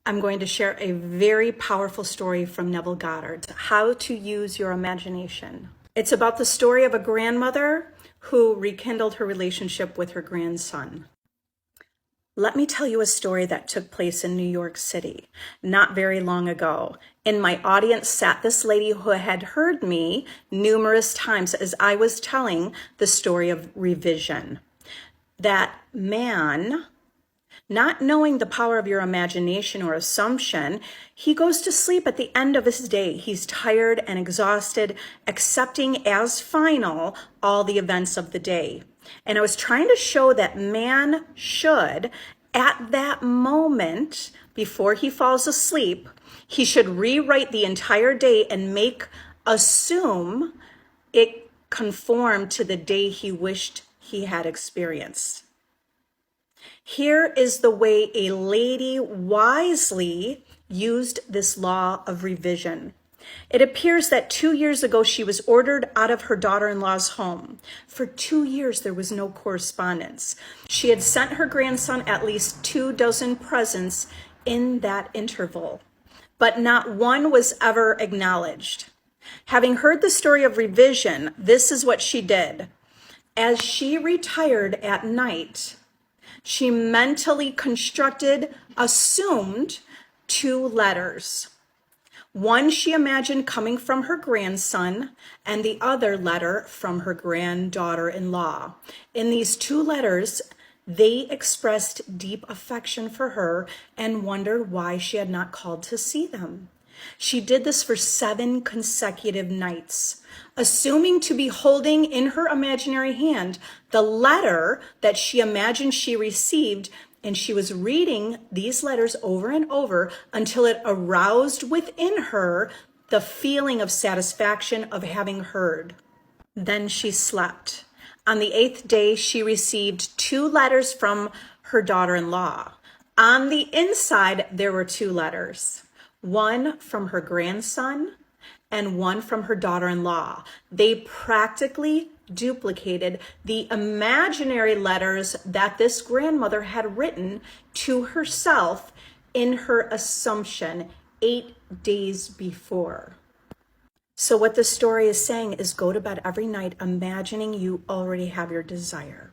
I'm going to share a very powerful story from Neville Goddard, How to Use Your Imagination. It's about the story of a grandmother who rekindled her relationship with her grandson. Let me tell you a story that took place in New York City not very long ago. In my audience sat this lady who had heard me numerous times as I was telling the story of revision. That man, not knowing the power of your imagination or assumption, he goes to sleep at the end of his day. He's tired and exhausted, accepting as final all the events of the day. And I was trying to show that man should, at that moment, before he falls asleep, he should rewrite the entire day and assume it conformed to the day he wished he had experienced. Here is the way a lady wisely used this law of revision. It appears that 2 years ago, she was ordered out of her daughter-in-law's home. For 2 years, there was no correspondence. She had sent her grandson at least 24 presents in that interval, but not one was ever acknowledged. Having heard the story of revision, this is what she did. As she retired at night, she mentally assumed 2 letters. One she imagined coming from her grandson, and the other letter from her granddaughter-in-law. In these 2 letters, they expressed deep affection for her and wondered why she had not called to see them. She did this for 7 consecutive nights, assuming to be holding in her imaginary hand the letter that she imagined she received, and she was reading these letters over and over until it aroused within her the feeling of satisfaction of having heard. Then she slept. On the 8th day, she received 2 letters from her daughter-in-law. On the inside, there were 2 letters. One from her grandson and one from her daughter-in-law. They practically duplicated the imaginary letters that this grandmother had written to herself in her assumption 8 days before. So what the story is saying is go to bed every night imagining you already have your desire.